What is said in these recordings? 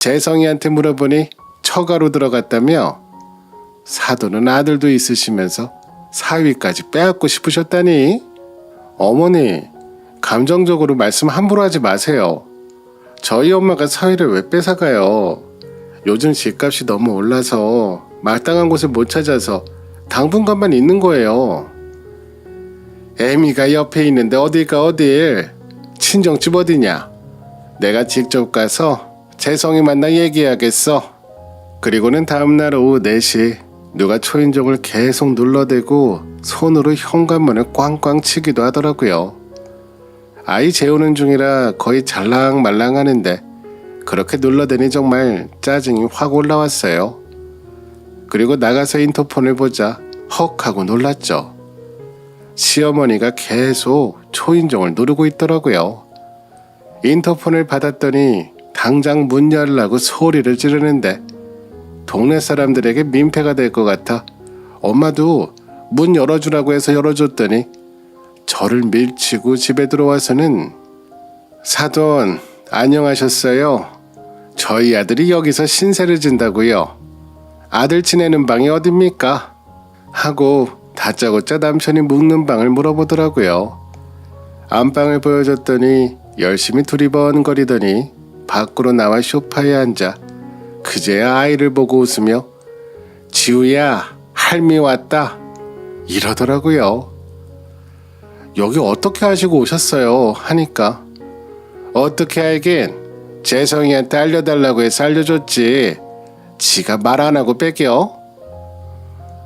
재성이한테 물어보니 처가로 들어갔다며. 사돈은 아들도 있으시면서 사위까지 빼앗고 싶으셨다니. 어머니, 감정적으로 말씀 함부로 하지 마세요. 저희 엄마가 사위를 왜 뺏어가요? 요즘 집값이 너무 올라서 마땅한 곳을 못 찾아서 당분간만 있는 거예요. 애미가 옆에 있는데 어딜까 어딜. 친정집 어디냐? 내가 직접 가서 재성이 만나 얘기해야겠어. 그리고는 다음날 오후 4시 누가 초인종을 계속 눌러대고 손으로 현관문을 꽝꽝 치기도 하더라고요. 아이 재우는 중이라 거의 잘랑말랑 하는데 그렇게 눌러대니 정말 짜증이 확 올라왔어요. 그리고 나가서 인터폰을 보자 헉 하고 놀랐죠. 시어머니가 계속 초인종을 누르고 있더라고요. 인터폰을 받았더니 당장 문 열라고 소리를 지르는데 동네 사람들에게 민폐가 될 것 같아 엄마도 문 열어주라고 해서 열어줬더니 저를 밀치고 집에 들어와서는 사돈 안녕하셨어요. 저희 아들이 여기서 신세를 진다고요. 아들 지내는 방이 어딥니까? 하고 다짜고짜 남편이 묵는 방을 물어보더라고요. 안방을 보여줬더니 열심히 두리번거리더니 밖으로 나와 소파에 앉아 그제야 아이를 보고 웃으며 지우야 할미 왔다 이러더라고요. 여기 어떻게 하시고 오셨어요? 하니까 어떻게 알긴 재성이한테 알려달라고 해서 알려줬지. 지가 말 안 하고 뺏겨?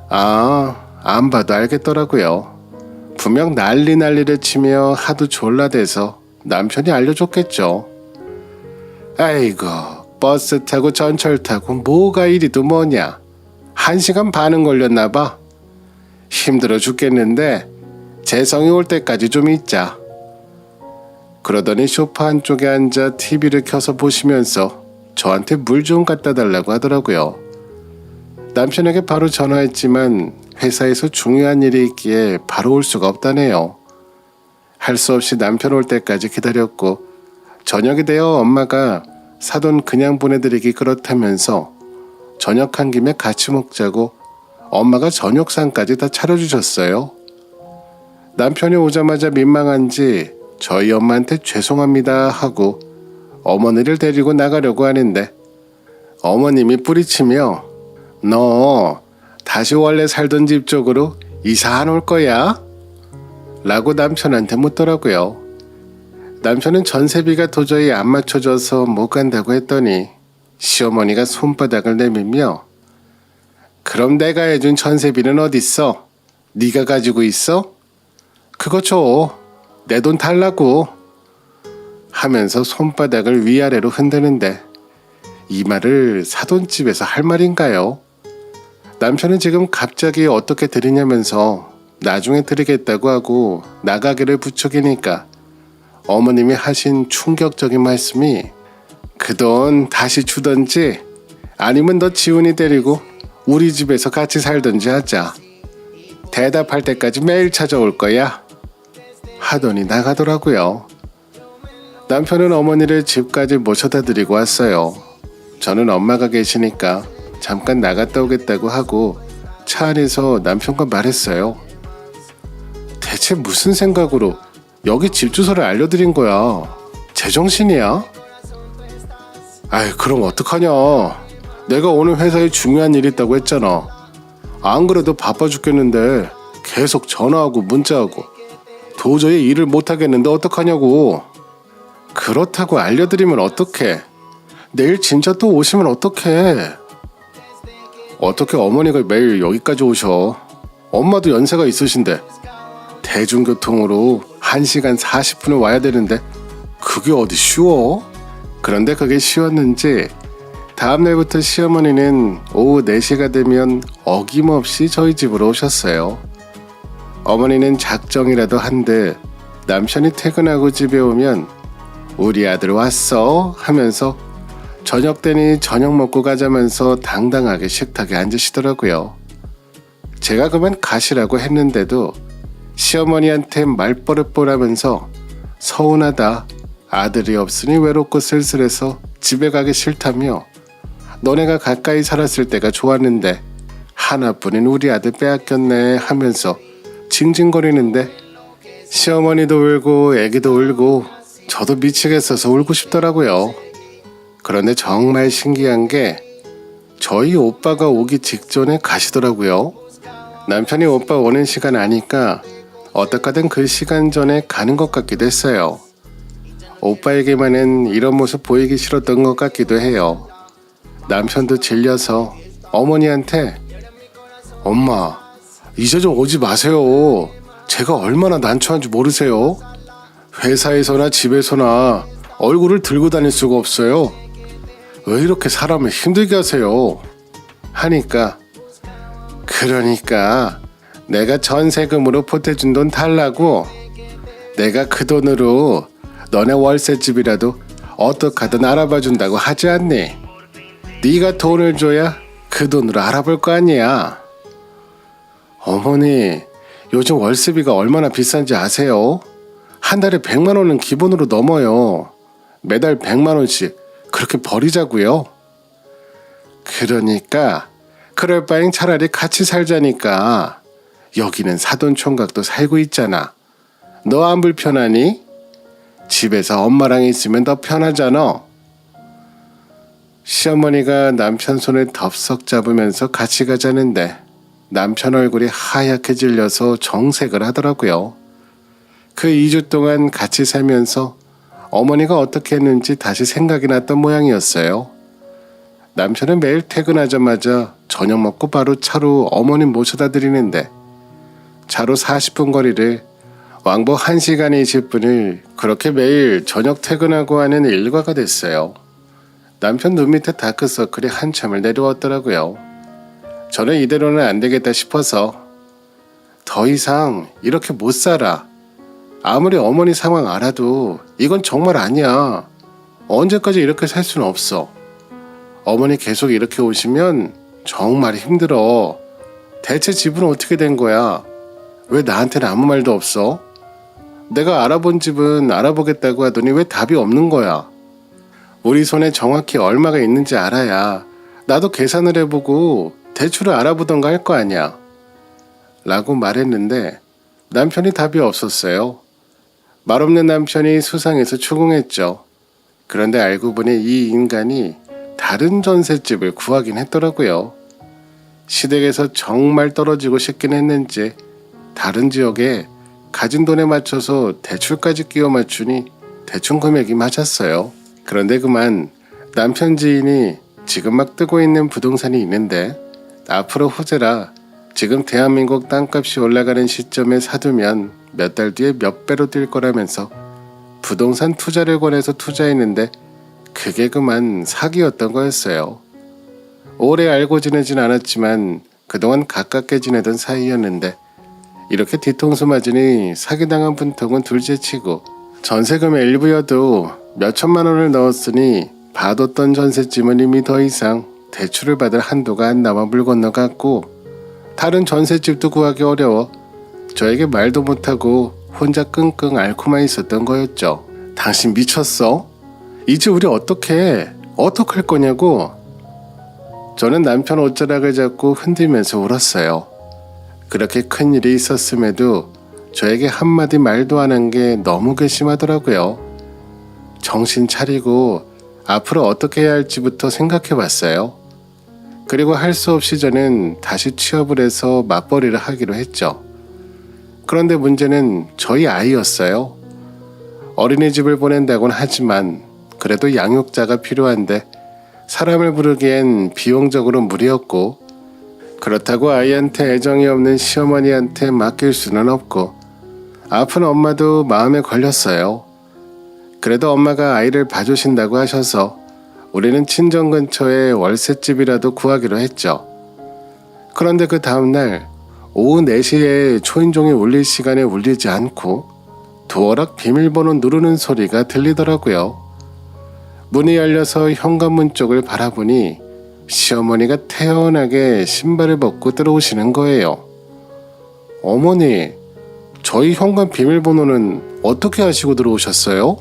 안 봐도 알겠더라고요. 분명 난리를 치며 하도 졸라대서 남편이 알려줬겠죠. 아이고 버스 타고 전철 타고 뭐가 이리도 뭐냐. 1시간 반은 걸렸나봐. 힘들어 죽겠는데 재성이 올 때까지 좀 있자. 그러더니 소파 한쪽에 앉아 TV를 켜서 보시면서 저한테 물 좀 갖다 달라고 하더라고요. 남편에게 바로 전화했지만 회사에서 중요한 일이 있기에 바로 올 수가 없다네요. 할 수 없이 남편 올 때까지 기다렸고 저녁이 되어 엄마가 사돈 그냥 보내드리기 그렇다면서 저녁한 김에 같이 먹자고 엄마가 저녁상까지 다 차려주셨어요. 남편이 오자마자 민망한지 저희 엄마한테 죄송합니다 하고 어머니를 데리고 나가려고 하는데 어머님이 뿌리치며 너 다시 원래 살던 집 쪽으로 이사 안 올 거야? 라고 남편한테 묻더라고요. 남편은 전세비가 도저히 안 맞춰져서 못 간다고 했더니 시어머니가 손바닥을 내밀며 그럼 내가 해준 전세비는 어딨어? 네가 가지고 있어? 그거 줘. 내 돈 달라고. 하면서 손바닥을 위아래로 흔드는데 이 말을 사돈집에서 할 말인가요? 남편은 지금 갑자기 어떻게 드리냐면서 나중에 드리겠다고 하고 나가기를 부추기니까 어머님이 하신 충격적인 말씀이 그 돈 다시 주던지 아니면 너 지훈이 데리고 우리 집에서 같이 살던지 하자. 대답할 때까지 매일 찾아올 거야. 하더니 나가더라고요. 남편은 어머니를 집까지 모셔다 드리고 왔어요. 저는 엄마가 계시니까 잠깐 나갔다 오겠다고 하고 차 안에서 남편과 말했어요. 대체 무슨 생각으로 여기 집 주소를 알려드린 거야? 제정신이야? 아이 그럼 어떡하냐. 내가 오늘 회사에 중요한 일 있다고 했잖아. 안 그래도 바빠 죽겠는데 계속 전화하고 문자하고 도저히 일을 못하겠는데 어떡하냐고. 그렇다고 알려드리면 어떡해. 내일 진짜 또 오시면 어떡해. 어떻게 어머니가 매일 여기까지 오셔. 엄마도 연세가 있으신데 대중교통으로 1시간 40분을 와야 되는데 그게 어디 쉬워? 그런데 그게 쉬웠는지 다음날부터 시어머니는 오후 4시가 되면 어김없이 저희 집으로 오셨어요. 어머니는 작정이라도 한데 남편이 퇴근하고 집에 오면 우리 아들 왔어 하면서 저녁 되니 저녁 먹고 가자면서 당당하게 식탁에 앉으시더라고요. 제가 그만 가시라고 했는데도 시어머니한테 말버릇 보라면서 서운하다, 아들이 없으니 외롭고 쓸쓸해서 집에 가기 싫다며 너네가 가까이 살았을 때가 좋았는데 하나뿐인 우리 아들 빼앗겼네 하면서 징징거리는데 시어머니도 울고 애기도 울고 저도 미치겠어서 울고 싶더라고요. 그런데 정말 신기한 게 저희 오빠가 오기 직전에 가시더라고요. 남편이 오빠 오는 시간 아니까 어떡하든 그 시간 전에 가는 것 같기도 했어요. 오빠에게만은 이런 모습 보이기 싫었던 것 같기도 해요. 남편도 질려서 어머니한테 엄마 이제 좀 오지 마세요. 제가 얼마나 난처한지 모르세요? 회사에서나 집에서나 얼굴을 들고 다닐 수가 없어요. 왜 이렇게 사람을 힘들게 하세요? 하니까 그러니까 내가 전세금으로 보태준 돈 달라고 내가 그 돈으로 너네 월세집이라도 어떡하든 알아봐 준다고 하지 않니? 네가 돈을 줘야 그 돈으로 알아볼 거 아니야. 어머니 요즘 월세비가 얼마나 비싼지 아세요? 한 달에 100만 원은 기본으로 넘어요. 매달 100만 원씩 그렇게 버리자고요. 그러니까 그럴 바엔 차라리 같이 살자니까. 여기는 사돈총각도 살고 있잖아. 너 안 불편하니? 집에서 엄마랑 있으면 더 편하잖아. 시어머니가 남편 손을 덥석 잡으면서 같이 가자는데 남편 얼굴이 하얗게 질려서 정색을 하더라고요. 그 2주 동안 같이 살면서 어머니가 어떻게 했는지 다시 생각이 났던 모양이었어요. 남편은 매일 퇴근하자마자 저녁 먹고 바로 차로 어머니 모셔다 드리는데 차로 40분 거리를 왕복 1시간의 20분을 그렇게 매일 저녁 퇴근하고 하는 일과가 됐어요. 남편 눈 밑에 다크서클이 한참을 내려왔더라고요. 저는 이대로는 안 되겠다 싶어서 더 이상 이렇게 못 살아. 아무리 어머니 상황 알아도 이건 정말 아니야. 언제까지 이렇게 살 수는 없어. 어머니 계속 이렇게 오시면 정말 힘들어. 대체 집은 어떻게 된 거야? 왜 나한테는 아무 말도 없어? 내가 알아본 집은 알아보겠다고 하더니 왜 답이 없는 거야? 우리 손에 정확히 얼마가 있는지 알아야 나도 계산을 해보고 대출을 알아보던가 할 거 아니야. 라고 말했는데 남편이 답이 없었어요. 말없는 남편이 수상해서 추궁했죠. 그런데 알고 보니 이 인간이 다른 전셋집을 구하긴 했더라고요. 시댁에서 정말 떨어지고 싶긴 했는지 다른 지역에 가진 돈에 맞춰서 대출까지 끼워 맞추니 대충 금액이 맞았어요. 그런데 그만 남편 지인이 지금 막 뜨고 있는 부동산이 있는데 앞으로 호재라 지금 대한민국 땅값이 올라가는 시점에 사두면 몇 달 뒤에 몇 배로 뛸 거라면서 부동산 투자를 권해서 투자했는데 그게 그만 사기였던 거였어요. 오래 알고 지내진 않았지만 그동안 가깝게 지내던 사이였는데 이렇게 뒤통수 맞으니 사기당한 분통은 둘째치고 전세금의 일부여도 몇천만 원을 넣었으니 봐뒀던 전셋집은 이미 더 이상 대출을 받을 한도가 안 남아 물 건너갔고 다른 전셋집도 구하기 어려워 저에게 말도 못하고 혼자 끙끙 앓고만 있었던 거였죠. 당신 미쳤어? 이제 우리 어떡할 거냐고. 저는 남편 옷자락을 잡고 흔들면서 울었어요. 그렇게 큰일이 있었음에도 저에게 한마디 말도 안 한 게 너무 괘씸하더라고요. 정신 차리고 앞으로 어떻게 해야 할지부터 생각해 봤어요. 그리고 할 수 없이 저는 다시 취업을 해서 맞벌이를 하기로 했죠. 그런데 문제는 저희 아이였어요. 어린이집을 보낸다곤 하지만 그래도 양육자가 필요한데 사람을 부르기엔 비용적으로 무리였고 그렇다고 아이한테 애정이 없는 시어머니한테 맡길 수는 없고 아픈 엄마도 마음에 걸렸어요. 그래도 엄마가 아이를 봐주신다고 하셔서 우리는 친정 근처에 월세집이라도 구하기로 했죠. 그런데 그 다음날 오후 4시에 초인종이 울릴 시간에 울리지 않고 도어락 비밀번호 누르는 소리가 들리더라고요. 문이 열려서 현관문 쪽을 바라보니 시어머니가 태연하게 신발을 벗고 들어오시는 거예요. 어머니, 저희 현관 비밀번호는 어떻게 아시고 들어오셨어요?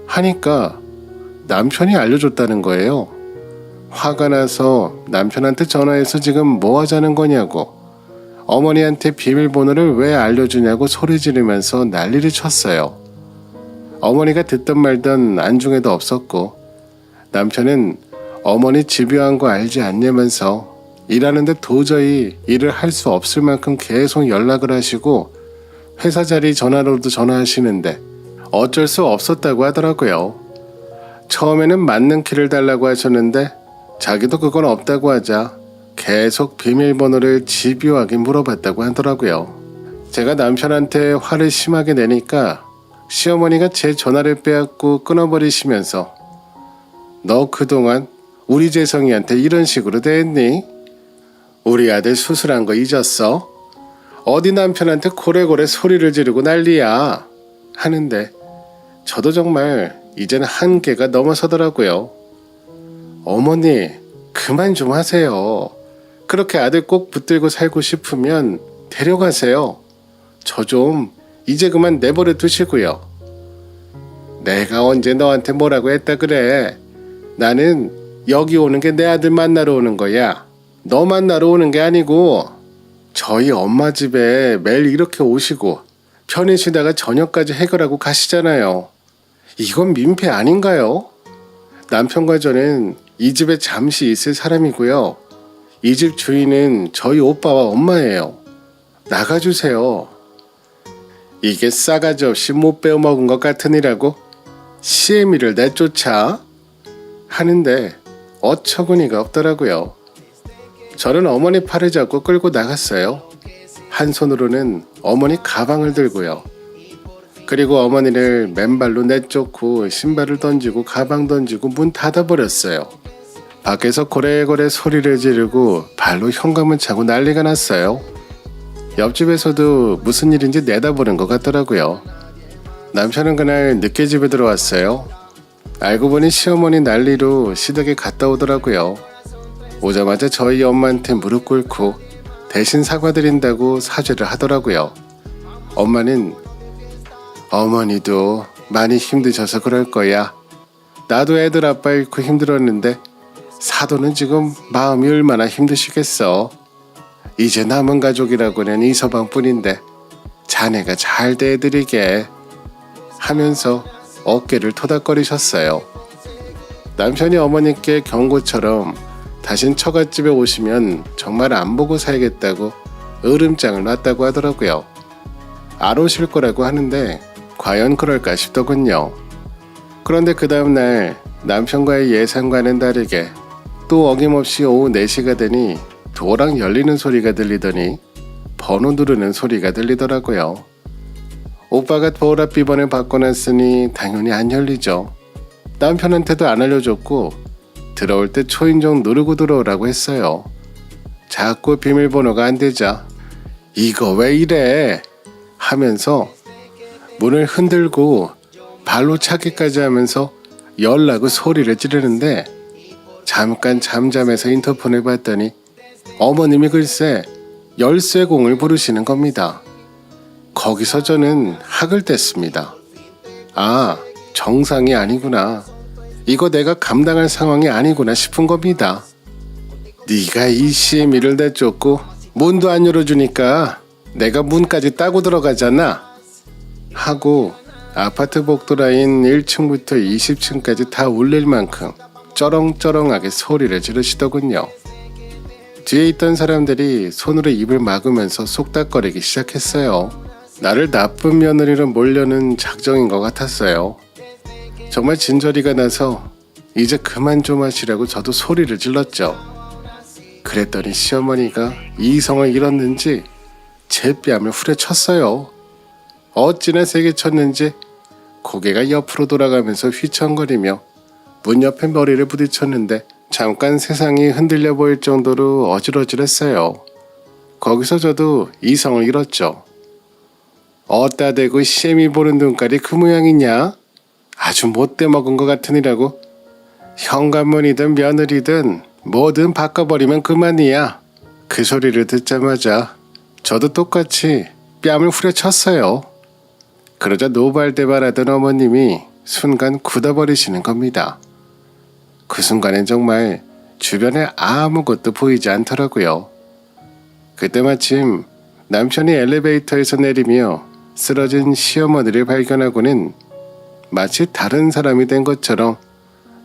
하니까 남편이 알려줬다는 거예요. 화가 나서 남편한테 전화해서 지금 뭐 하자는 거냐고, 어머니한테 비밀번호를 왜 알려주냐고 소리 지르면서 난리를 쳤어요. 어머니가 듣던 말던 안중에도 없었고, 남편은 어머니 집요한 거 알지 않냐면서 일하는데 도저히 일을 할 수 없을 만큼 계속 연락을 하시고 회사 자리 전화로도 전화하시는데 어쩔 수 없었다고 하더라고요. 처음에는 맞는 키를 달라고 하셨는데 자기도 그건 없다고 하자 계속 비밀번호를 집요하게 물어봤다고 하더라고요. 제가 남편한테 화를 심하게 내니까 시어머니가 제 전화를 빼앗고 끊어버리시면서 너 그동안 우리 재성이한테 이런 식으로 대했니? 우리 아들 수술한 거 잊었어? 어디 남편한테 고래고래 소리를 지르고 난리야 하는데 저도 정말 이제는 한계가 넘어서더라고요. 어머니 그만 좀 하세요. 그렇게 아들 꼭 붙들고 살고 싶으면 데려가세요. 저 좀 이제 그만 내버려 두시고요. 내가 언제 너한테 뭐라고 했다 그래. 나는 여기 오는 게 내 아들 만나러 오는 거야. 너 만나러 오는 게 아니고. 저희 엄마 집에 매일 이렇게 오시고 편히 쉬다가 저녁까지 해결하고 가시잖아요. 이건 민폐 아닌가요? 남편과 저는 이 집에 잠시 있을 사람이고요. 이 집 주인은 저희 오빠와 엄마예요. 나가주세요. 이게 싸가지 없이 못 빼어먹은 것 같으니라고 시애미를 내쫓아 하는데 어처구니가 없더라고요. 저는 어머니 팔을 잡고 끌고 나갔어요. 한 손으로는 어머니 가방을 들고요. 그리고 어머니를 맨발로 내쫓고 신발을 던지고 가방 던지고 문 닫아버렸어요. 밖에서 고래고래 소리를 지르고 발로 현관문 차고 난리가 났어요. 옆집에서도 무슨 일인지 내다보는 것 같더라고요. 남편은 그날 늦게 집에 들어왔어요. 알고 보니 시어머니 난리로 시댁에 갔다 오더라고요. 오자마자 저희 엄마한테 무릎 꿇고 대신 사과드린다고 사죄를 하더라고요. 엄마는 어머니도 많이 힘드셔서 그럴 거야. 나도 애들 아빠 잃고 힘들었는데 사도는 지금 마음이 얼마나 힘드시겠어. 이제 남은 가족이라고는 이서방뿐인데 자네가 잘 대해드리게 하면서 어깨를 토닥거리셨어요. 남편이 어머니께 경고처럼 다신 처갓집에 오시면 정말 안 보고 살겠다고 으름장을 놨다고 하더라고요. 안 오실 거라고 하는데 과연 그럴까 싶더군요. 그런데 그 다음날 남편과의 예상과는 다르게 또 어김없이 오후 4시가 되니 도어랑 열리는 소리가 들리더니 번호 누르는 소리가 들리더라고요. 오빠가 도어락 비번을 바꿔놨으니 당연히 안 열리죠. 남편한테도 안 알려줬고 들어올 때 초인종 누르고 들어오라고 했어요. 자꾸 비밀번호가 안 되자 이거 왜 이래 하면서 문을 흔들고 발로 차기까지 하면서 열라고 소리를 지르는데 잠깐 잠잠해서 인터폰을 봤더니 어머님이 글쎄 열쇠공을 부르시는 겁니다. 거기서 저는 학을 뗐습니다. 아, 정상이 아니구나. 이거 내가 감당할 상황이 아니구나 싶은 겁니다. 네가 이 시애미를 내쫓고 문도 안 열어주니까 내가 문까지 따고 들어가잖아 하고 아파트 복도라인 1층부터 20층까지 다 울릴 만큼 쩌렁쩌렁하게 소리를 지르시더군요. 뒤에 있던 사람들이 손으로 입을 막으면서 속닥거리기 시작했어요. 나를 나쁜 며느리로 몰려는 작정인 것 같았어요. 정말 진저리가 나서 이제 그만 좀 하시라고 저도 소리를 질렀죠. 그랬더니 시어머니가 이성을 잃었는지 제 뺨을 후려쳤어요. 어찌나 세게 쳤는지 고개가 옆으로 돌아가면서 휘청거리며 문 옆에 머리를 부딪혔는데 잠깐 세상이 흔들려 보일 정도로 어질어질했어요. 거기서 저도 이성을 잃었죠. 어따 대고 시애미 보는 눈깔이 그 모양이냐? 아주 못돼 먹은 것 같으니라고. 현관문이든 며느리든 뭐든 바꿔버리면 그만이야. 그 소리를 듣자마자 저도 똑같이 뺨을 후려쳤어요. 그러자 노발대발하던 어머님이 순간 굳어버리시는 겁니다. 그 순간엔 정말 주변에 아무것도 보이지 않더라고요. 그때 마침 남편이 엘리베이터에서 내리며 쓰러진 시어머니를 발견하고는 마치 다른 사람이 된 것처럼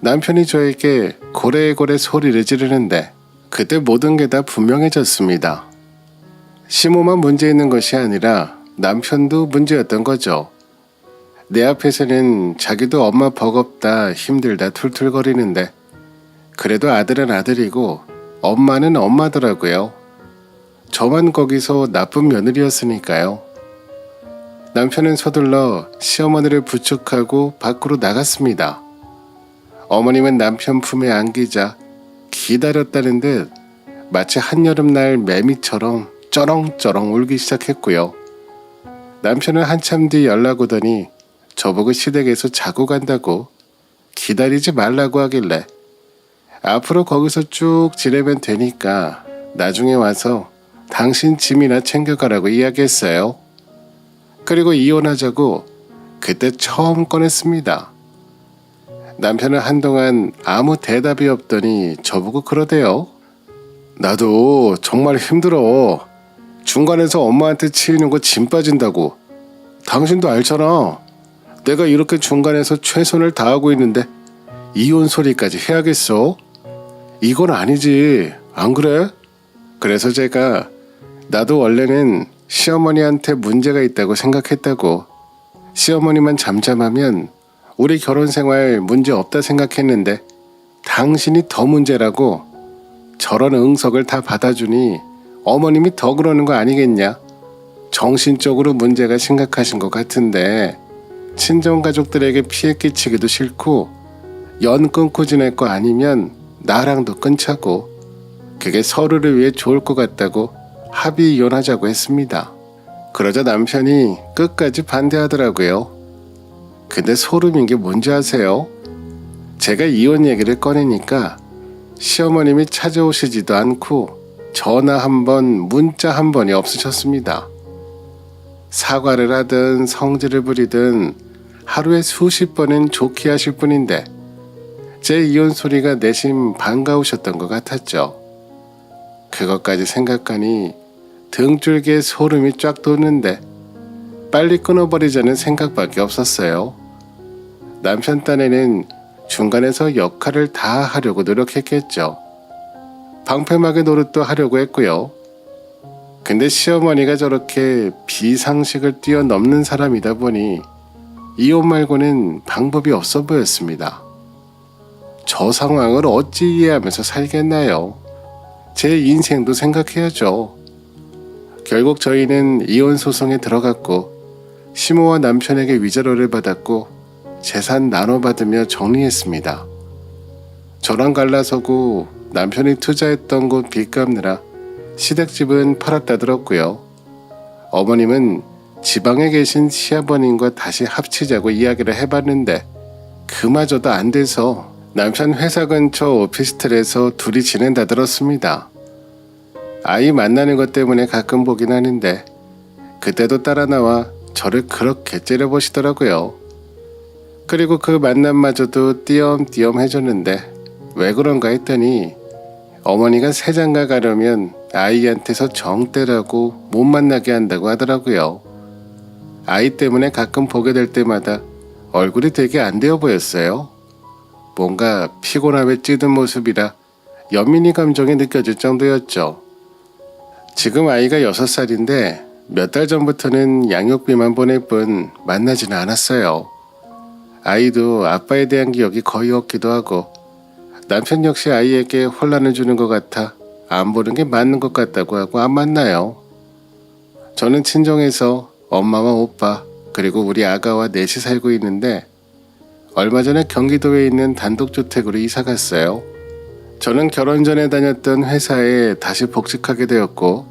남편이 저에게 고래고래 소리를 지르는데 그때 모든 게 다 분명해졌습니다. 시모만 문제 있는 것이 아니라 남편도 문제였던 거죠. 내 앞에서는 자기도 엄마 버겁다 힘들다 툴툴거리는데 그래도 아들은 아들이고 엄마는 엄마더라고요. 저만 거기서 나쁜 며느리였으니까요. 남편은 서둘러 시어머니를 부축하고 밖으로 나갔습니다. 어머님은 남편 품에 안기자 기다렸다는 듯 마치 한여름날 매미처럼 쩌렁쩌렁 울기 시작했고요. 남편은 한참 뒤 연락 오더니 저보고 시댁에서 자고 간다고 기다리지 말라고 하길래 앞으로 거기서 쭉 지내면 되니까 나중에 와서 당신 짐이나 챙겨가라고 이야기했어요. 그리고 이혼하자고 그때 처음 꺼냈습니다. 남편은 한동안 아무 대답이 없더니 저보고 그러대요. 나도 정말 힘들어. 중간에서 엄마한테 치이는 거 짐 빠진다고. 당신도 알잖아. 내가 이렇게 중간에서 최선을 다하고 있는데 이혼 소리까지 해야겠어? 이건 아니지. 안 그래? 그래서 제가 나도 원래는 시어머니한테 문제가 있다고 생각했다고. 시어머니만 잠잠하면 우리 결혼 생활 문제 없다 생각했는데 당신이 더 문제라고. 저런 응석을 다 받아주니 어머님이 더 그러는 거 아니겠냐? 정신적으로 문제가 심각하신 것 같은데 친정가족들에게 피해 끼치기도 싫고 연 끊고 지낼 거 아니면 나랑도 끊자고. 그게 서로를 위해 좋을 것 같다고 합의 이혼하자고 했습니다. 그러자 남편이 끝까지 반대하더라고요. 근데 소름인 게 뭔지 아세요? 제가 이혼 얘기를 꺼내니까 시어머님이 찾아오시지도 않고 전화 한 번, 문자 한 번이 없으셨습니다. 사과를 하든 성질을 부리든 하루에 수십 번은 좋게 하실 분인데 제 이혼 소리가 내심 반가우셨던 것 같았죠. 그것까지 생각하니 등줄기에 소름이 쫙 돋는데 빨리 끊어버리자는 생각밖에 없었어요. 남편 딴에는 중간에서 역할을 다 하려고 노력했겠죠. 방패막의 노릇도 하려고 했고요. 근데 시어머니가 저렇게 비상식을 뛰어넘는 사람이다 보니 이혼 말고는 방법이 없어 보였습니다. 저 상황을 어찌 이해하면서 살겠나요? 제 인생도 생각해야죠. 결국 저희는 이혼 소송에 들어갔고 시모와 남편에게 위자료를 받았고 재산 나눠받으며 정리했습니다. 저랑 갈라서고 남편이 투자했던 곳 빚 갚느라 시댁집은 팔았다 들었고요. 어머님은 지방에 계신 시아버님과 다시 합치자고 이야기를 해봤는데 그마저도 안 돼서 남편 회사 근처 오피스텔에서 둘이 지낸다 들었습니다. 아이 만나는 것 때문에 가끔 보긴 하는데 그때도 따라 나와 저를 그렇게 째려보시더라고요. 그리고 그 만남마저도 띄엄띄엄 해줬는데 왜 그런가 했더니 어머니가 새장가 가려면 아이한테서 정떼라고 못 만나게 한다고 하더라고요. 아이 때문에 가끔 보게 될 때마다 얼굴이 되게 안 되어 보였어요. 뭔가 피곤함에 찌든 모습이라 연민이 감정이 느껴질 정도였죠. 지금 아이가 6살인데 몇 달 전부터는 양육비만 보낼 뿐 만나지는 않았어요. 아이도 아빠에 대한 기억이 거의 없기도 하고 남편 역시 아이에게 혼란을 주는 것 같아 안 보는 게 맞는 것 같다고 하고 안 만나요. 저는 친정에서 엄마와 오빠 그리고 우리 아가와 넷이 살고 있는데 얼마 전에 경기도에 있는 단독주택으로 이사 갔어요. 저는 결혼 전에 다녔던 회사에 다시 복직하게 되었고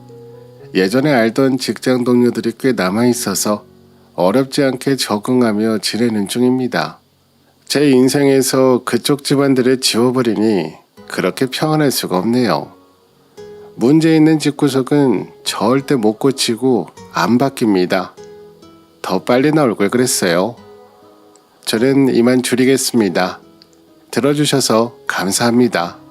예전에 알던 직장 동료들이 꽤 남아있어서 어렵지 않게 적응하며 지내는 중입니다. 제 인생에서 그쪽 집안들을 지워버리니 그렇게 평안할 수가 없네요. 문제 있는 집구석은 절대 못 고치고 안 바뀝니다. 더 빨리 나올 걸 그랬어요. 저는 이만 줄이겠습니다. 들어주셔서 감사합니다.